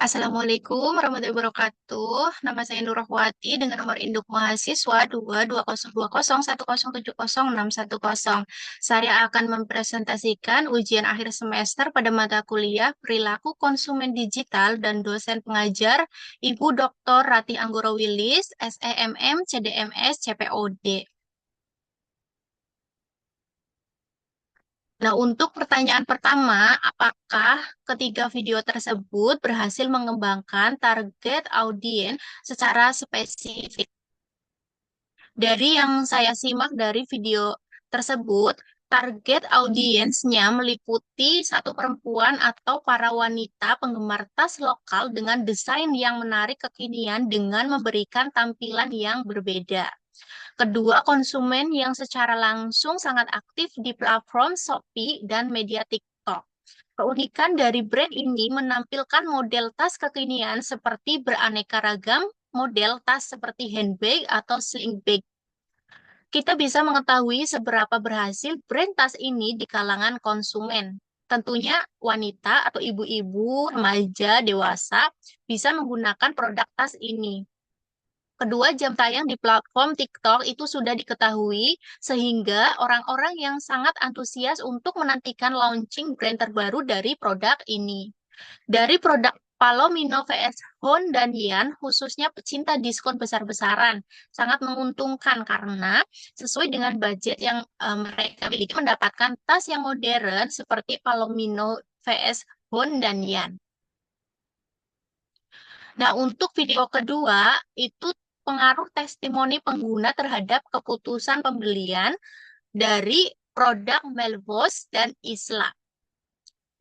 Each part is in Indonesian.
Assalamualaikum warahmatullahi wabarakatuh. Nama saya Nurahwati dengan nomor induk mahasiswa 2202011070610. Saya akan mempresentasikan ujian akhir semester pada mata kuliah Perilaku Konsumen Digital dan dosen pengajar Ibu Dr. Rati Anggoro Wilis, SEMM, CDMS, CPOD. Nah, untuk pertanyaan pertama, apakah ketiga video tersebut berhasil mengembangkan target audiens secara spesifik? Dari yang saya simak dari video tersebut, target audiensnya meliputi satu perempuan atau para wanita penggemar tas lokal dengan desain yang menarik kekinian dengan memberikan tampilan yang berbeda. Kedua, konsumen yang secara langsung sangat aktif di platform Shopee dan media TikTok. Keunikan dari brand ini menampilkan model tas kekinian seperti beraneka ragam model tas seperti handbag atau sling bag. Kita bisa mengetahui seberapa berhasil brand tas ini di kalangan konsumen. Tentunya wanita atau ibu-ibu, remaja, dewasa bisa menggunakan produk tas ini. Kedua, jam tayang di platform TikTok itu sudah diketahui sehingga orang-orang yang sangat antusias untuk menantikan launching brand terbaru dari produk ini. Dari produk Palomino vs Hon dan Yan, khususnya pecinta diskon besar-besaran, sangat menguntungkan karena sesuai dengan budget yang mereka miliki mendapatkan tas yang modern seperti Palomino vs Hon dan Yan. Nah, untuk video kedua, itu pengaruh testimoni pengguna terhadap keputusan pembelian dari produk Melvos dan Isla.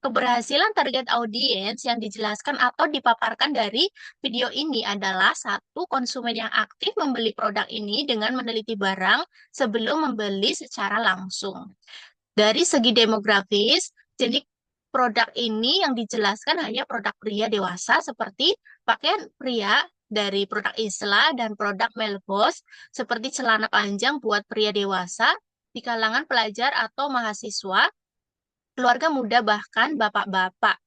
Keberhasilan target audiens yang dijelaskan atau dipaparkan dari video ini adalah satu, konsumen yang aktif membeli produk ini dengan meneliti barang sebelum membeli secara langsung. Dari segi demografis, jadi produk ini yang dijelaskan hanya produk pria dewasa seperti pakaian pria dari produk Isla dan produk Melbos seperti celana panjang buat pria dewasa di kalangan pelajar atau mahasiswa, keluarga muda bahkan bapak-bapak.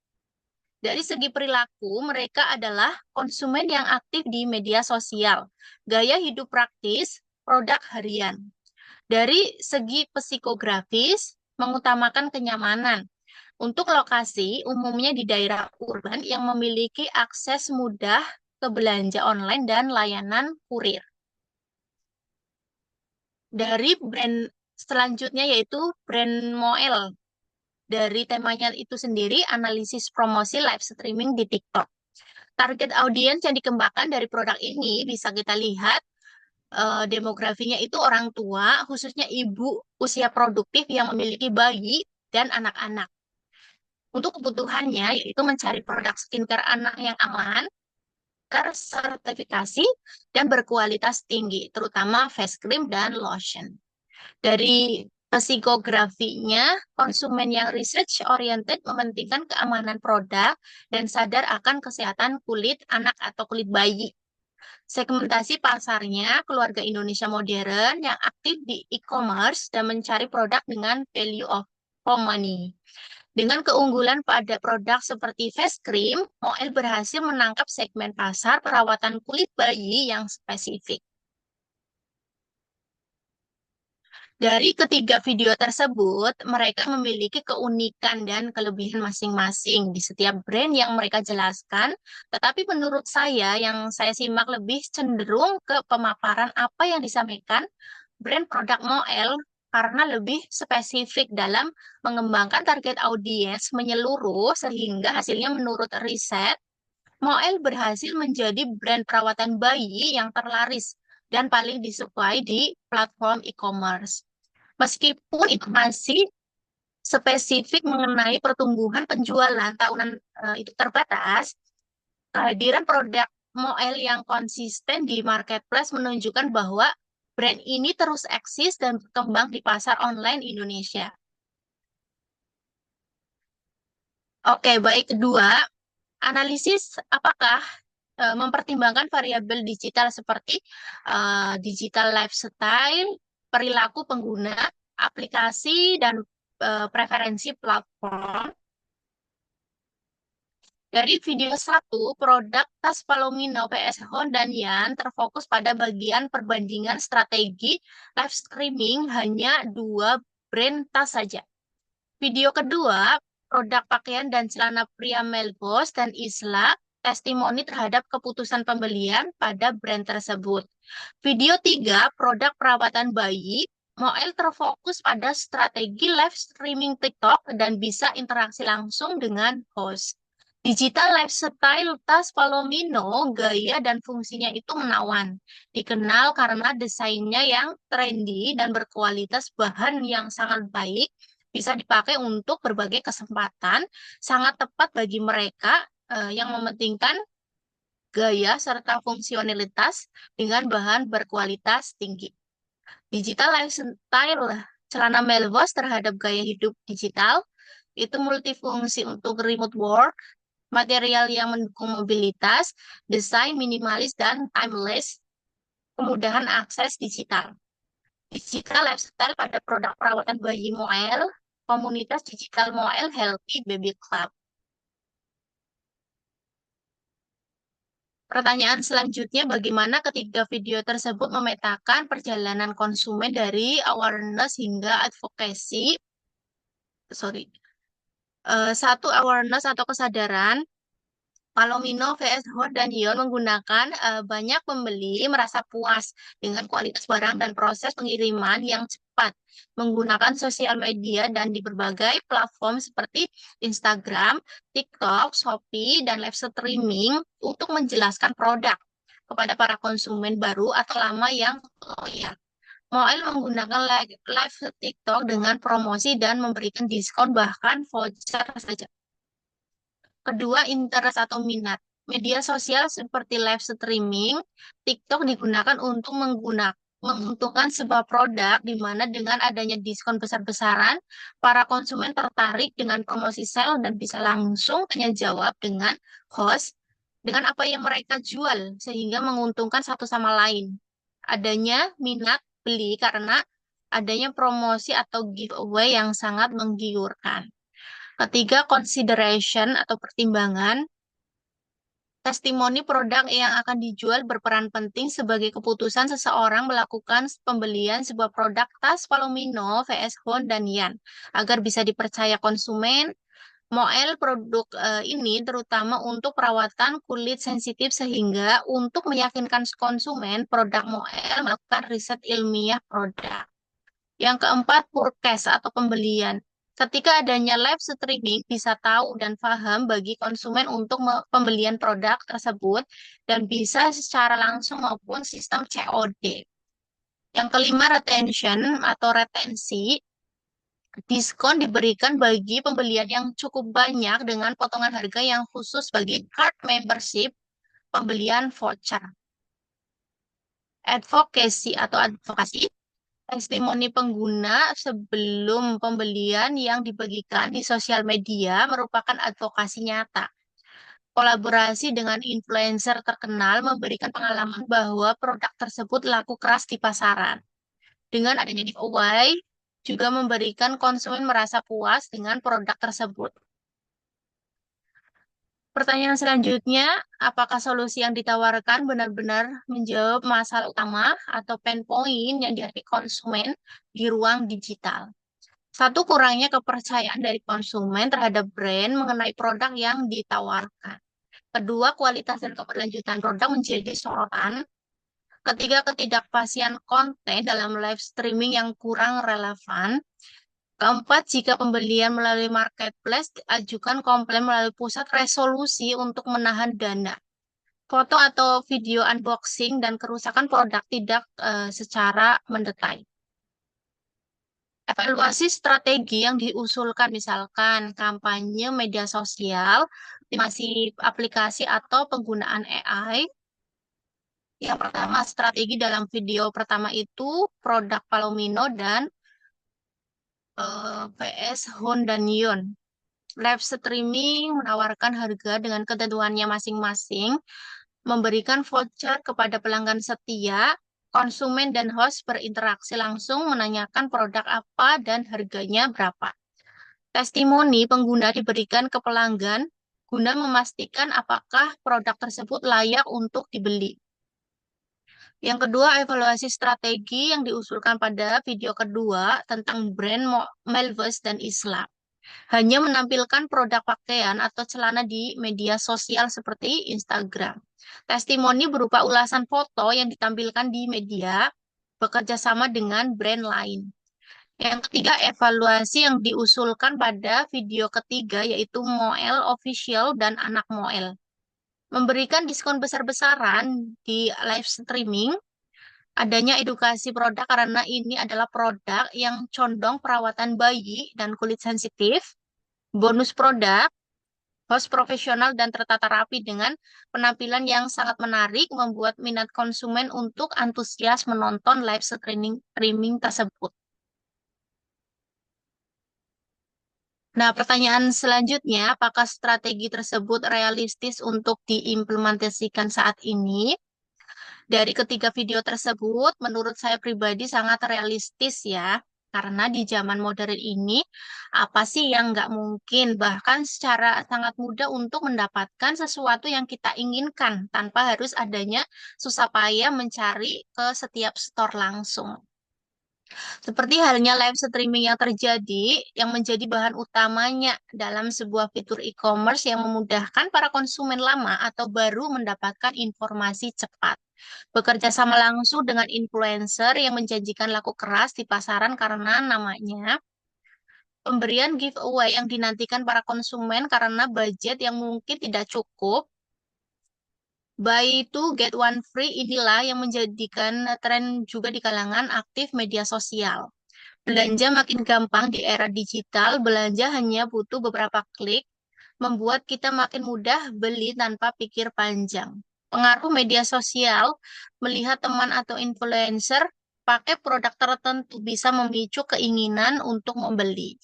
Dari segi perilaku, mereka adalah konsumen yang aktif di media sosial, gaya hidup praktis, produk harian. Dari segi psikografis, mengutamakan kenyamanan. Untuk lokasi, umumnya di daerah urban yang memiliki akses mudah ke belanja online dan layanan kurir. Dari brand selanjutnya yaitu brand Moel. Dari temanya itu sendiri, analisis promosi live streaming di TikTok. Target audiens yang dikembangkan dari produk ini bisa kita lihat demografinya itu orang tua, khususnya ibu usia produktif yang memiliki bayi dan anak-anak. Untuk kebutuhannya, yaitu mencari produk skincare anak yang aman, tersertifikasi, dan berkualitas tinggi, terutama face cream dan lotion. Dari psikografinya, konsumen yang research oriented mementingkan keamanan produk dan sadar akan kesehatan kulit anak atau kulit bayi. Segmentasi pasarnya keluarga Indonesia modern yang aktif di e-commerce dan mencari produk dengan value of for money. Dengan keunggulan pada produk seperti face cream, Moel berhasil menangkap segmen pasar perawatan kulit bayi yang spesifik. Dari ketiga video tersebut, mereka memiliki keunikan dan kelebihan masing-masing di setiap brand yang mereka jelaskan. Tetapi menurut saya, yang saya simak lebih cenderung ke pemaparan apa yang disampaikan brand produk Moel karena lebih spesifik dalam mengembangkan target audiens menyeluruh sehingga hasilnya menurut riset, Moel berhasil menjadi brand perawatan bayi yang terlaris dan paling disukai di platform e-commerce. Meskipun itu masih spesifik mengenai pertumbuhan penjualan tahunan itu terbatas, kehadiran produk Moel yang konsisten di marketplace menunjukkan bahwa brand ini terus eksis dan berkembang di pasar online Indonesia. Oke, baik. Kedua, analisis apakah mempertimbangkan variabel digital seperti digital lifestyle, perilaku pengguna, aplikasi, dan preferensi platform. Dari video satu, produk tas Palomino PS Hon dan Yan terfokus pada bagian perbandingan strategi live streaming hanya dua brand tas saja. Video kedua, produk pakaian dan celana pria Melbourne dan Isla, testimoni terhadap keputusan pembelian pada brand tersebut. Video tiga, produk perawatan bayi, Moel terfokus pada strategi live streaming TikTok dan bisa interaksi langsung dengan host. Digital lifestyle tas Palomino, gaya dan fungsinya itu menawan. Dikenal karena desainnya yang trendy dan berkualitas bahan yang sangat baik, bisa dipakai untuk berbagai kesempatan, sangat tepat bagi mereka yang mementingkan gaya serta fungsionalitas dengan bahan berkualitas tinggi. Digital lifestyle celana Melvos terhadap gaya hidup digital itu multifungsi untuk remote work, material yang mendukung mobilitas, desain minimalis dan timeless, kemudahan akses digital. Digital lifestyle pada produk perawatan bayi Moel, komunitas digital Moel Healthy Baby Club. Pertanyaan selanjutnya, bagaimana ketiga video tersebut memetakan perjalanan konsumen dari awareness hingga advocacy? Sorry. Satu, awareness atau kesadaran. Palomino vs Hot dan Ion menggunakan banyak pembeli merasa puas dengan kualitas barang dan proses pengiriman yang cepat menggunakan sosial media dan di berbagai platform seperti Instagram, TikTok, Shopee, dan live streaming untuk menjelaskan produk kepada para konsumen baru atau lama yang loyal. Moel menggunakan live TikTok dengan promosi dan memberikan diskon bahkan voucher saja. Kedua, interest atau minat. Media sosial seperti live streaming, TikTok digunakan untuk menguntungkan sebuah produk di mana dengan adanya diskon besar-besaran, para konsumen tertarik dengan promosi sale dan bisa langsung tanya jawab dengan host dengan apa yang mereka jual sehingga menguntungkan satu sama lain. Adanya minat beli karena adanya promosi atau giveaway yang sangat menggiurkan. Ketiga, consideration atau pertimbangan. Testimoni produk yang akan dijual berperan penting sebagai keputusan seseorang melakukan pembelian sebuah produk tas Palomino vs Hon dan Yan. Agar bisa dipercaya konsumen, Moel produk ini terutama untuk perawatan kulit sensitif sehingga untuk meyakinkan konsumen, produk Moel melakukan riset ilmiah produk. Yang keempat, purchase atau pembelian. Ketika adanya live streaming, bisa tahu dan paham bagi konsumen untuk pembelian produk tersebut dan bisa secara langsung maupun sistem COD. Yang kelima, retention atau retensi. Diskon diberikan bagi pembelian yang cukup banyak dengan potongan harga yang khusus bagi card membership, pembelian voucher. Advocacy atau advokasi. Testimoni pengguna sebelum pembelian yang dibagikan di sosial media merupakan advokasi nyata. Kolaborasi dengan influencer terkenal memberikan pengalaman bahwa produk tersebut laku keras di pasaran. Dengan adanya giveaway, juga memberikan konsumen merasa puas dengan produk tersebut. Pertanyaan selanjutnya, apakah solusi yang ditawarkan benar-benar menjawab masalah utama atau pain point yang dihadapi konsumen di ruang digital? Satu, kurangnya kepercayaan dari konsumen terhadap brand mengenai produk yang ditawarkan. Kedua, kualitas dan keberlanjutan produk menjadi sorotan. Ketiga, ketidakpastian konten dalam live streaming yang kurang relevan. Keempat, jika pembelian melalui marketplace, ajukan komplain melalui pusat resolusi untuk menahan dana. Foto atau video unboxing dan kerusakan produk tidak secara mendetail. Evaluasi strategi yang diusulkan, misalkan kampanye media sosial, optimasi aplikasi atau penggunaan AI. Yang pertama, strategi dalam video pertama itu produk Palomino dan PS Honda Neon. Live streaming menawarkan harga dengan ketentuannya masing-masing, memberikan voucher kepada pelanggan setia, konsumen dan host berinteraksi langsung menanyakan produk apa dan harganya berapa. Testimoni pengguna diberikan ke pelanggan guna memastikan apakah produk tersebut layak untuk dibeli. Yang kedua, evaluasi strategi yang diusulkan pada video kedua tentang brand Melvus dan Islam. Hanya menampilkan produk pakaian atau celana di media sosial seperti Instagram. Testimoni berupa ulasan foto yang ditampilkan di media bekerja sama dengan brand lain. Yang ketiga, evaluasi yang diusulkan pada video ketiga yaitu Moel Official dan Anak Moel. Memberikan diskon besar-besaran di live streaming, adanya edukasi produk karena ini adalah produk yang condong perawatan bayi dan kulit sensitif, bonus produk, host profesional dan tertata rapi dengan penampilan yang sangat menarik membuat minat konsumen untuk antusias menonton live streaming tersebut. Nah, pertanyaan selanjutnya, apakah strategi tersebut realistis untuk diimplementasikan saat ini? Dari ketiga video tersebut, menurut saya pribadi sangat realistis ya. Karena di zaman modern ini, apa sih yang nggak mungkin? Bahkan secara sangat mudah untuk mendapatkan sesuatu yang kita inginkan tanpa harus adanya susah payah mencari ke setiap store langsung. Seperti halnya live streaming yang terjadi, yang menjadi bahan utamanya dalam sebuah fitur e-commerce yang memudahkan para konsumen lama atau baru mendapatkan informasi cepat. Bekerja sama langsung dengan influencer yang menjanjikan laku keras di pasaran karena namanya pemberian giveaway yang dinantikan para konsumen karena budget yang mungkin tidak cukup. Buy two get one free inilah yang menjadikan tren juga di kalangan aktif media sosial. Belanja makin gampang di era digital, belanja hanya butuh beberapa klik, membuat kita makin mudah beli tanpa pikir panjang. Pengaruh media sosial, melihat teman atau influencer pakai produk tertentu bisa memicu keinginan untuk membeli.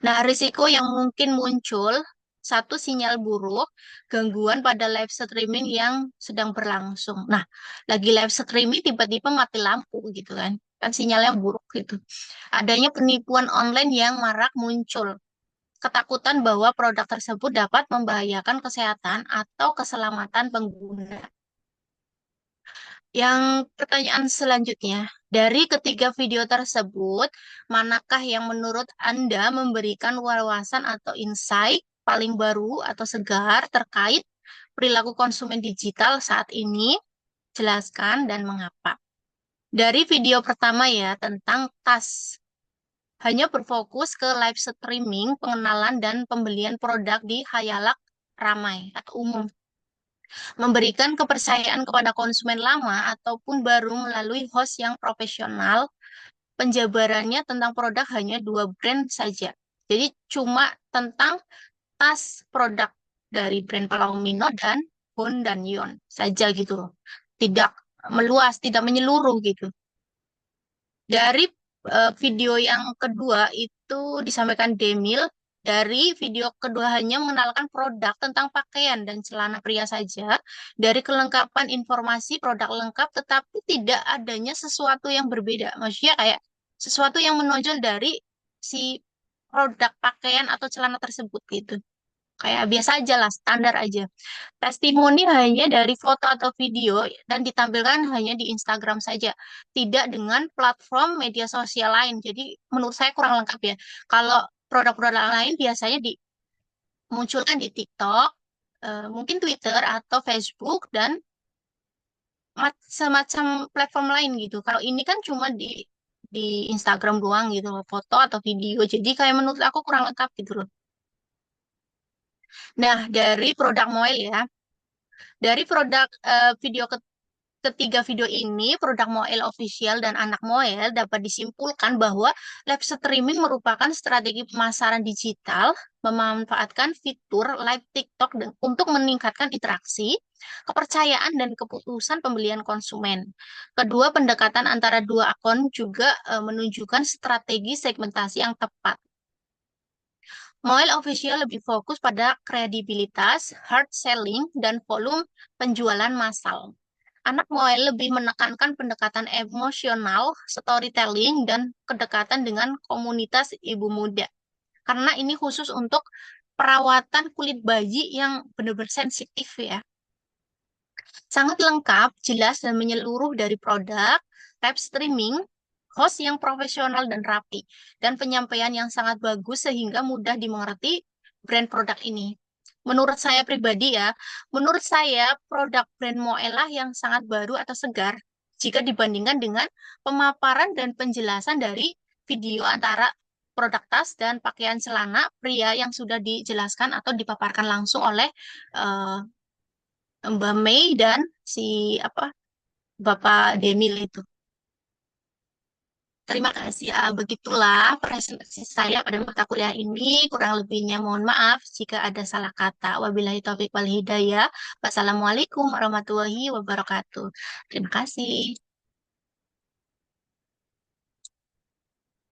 Nah, risiko yang mungkin muncul, satu sinyal buruk, gangguan pada live streaming yang sedang berlangsung. Nah, lagi live streaming tiba-tiba mati lampu gitu kan. Kan sinyalnya buruk gitu. Adanya penipuan online yang marak muncul. Ketakutan bahwa produk tersebut dapat membahayakan kesehatan atau keselamatan pengguna. Yang pertanyaan selanjutnya, dari ketiga video tersebut, manakah yang menurut Anda memberikan wawasan atau insight paling baru atau segar terkait perilaku konsumen digital saat ini? Jelaskan dan mengapa. Dari video pertama ya, tentang tas. Hanya berfokus ke live streaming, pengenalan, dan pembelian produk di khayalak ramai atau umum, memberikan kepercayaan kepada konsumen lama ataupun baru melalui host yang profesional. Penjabarannya tentang produk hanya dua brand saja. Jadi cuma tentang tas produk dari brand Palomino dan Bond dan Yon saja gitu loh. Tidak meluas, tidak menyeluruh gitu. Dari video yang kedua itu disampaikan Demil, dari video kedua hanya mengenalkan produk tentang pakaian dan celana pria saja, dari kelengkapan informasi produk lengkap, tetapi tidak adanya sesuatu yang berbeda. Maksudnya kayak sesuatu yang menonjol dari si produk pakaian atau celana tersebut gitu. Kayak biasa aja lah, standar aja. Testimoni hanya dari foto atau video dan ditampilkan hanya di Instagram saja, tidak dengan platform media sosial lain. Jadi menurut saya kurang lengkap ya. Kalau produk-produk lain biasanya dimunculkan di TikTok, mungkin Twitter atau Facebook dan semacam platform lain gitu. Kalau ini kan cuma di Instagram doang gitu loh, foto atau video. Jadi kayak menurut aku kurang lengkap gitu loh. Nah, dari produk Moel ya. Dari produk video ketiga video ini, produk Moel Official dan Anak Moel dapat disimpulkan bahwa live streaming merupakan strategi pemasaran digital memanfaatkan fitur live TikTok untuk meningkatkan interaksi, kepercayaan, dan keputusan pembelian konsumen. Kedua pendekatan antara dua akun juga menunjukkan strategi segmentasi yang tepat. Moel Official lebih fokus pada kredibilitas, hard selling, dan volume penjualan massal. Anak Moel lebih menekankan pendekatan emosional, storytelling, dan kedekatan dengan komunitas ibu muda. Karena ini khusus untuk perawatan kulit bayi yang benar-benar sensitif ya. Sangat lengkap, jelas, dan menyeluruh dari produk, live streaming, host yang profesional dan rapi, dan penyampaian yang sangat bagus sehingga mudah dimengerti brand produk ini. Menurut saya pribadi ya, menurut saya produk brand Moelah yang sangat baru atau segar jika dibandingkan dengan pemaparan dan penjelasan dari video antara produk tas dan pakaian celana pria yang sudah dijelaskan atau dipaparkan langsung oleh eh, Mbak Mei dan si apa Bapak Demil itu. Terima kasih. Begitulah presentasi saya pada mata kuliah ini. Kurang lebihnya mohon maaf jika ada salah kata. Wabillahi taufiq wal hidayah. Wassalamualaikum warahmatullahi wabarakatuh. Terima kasih.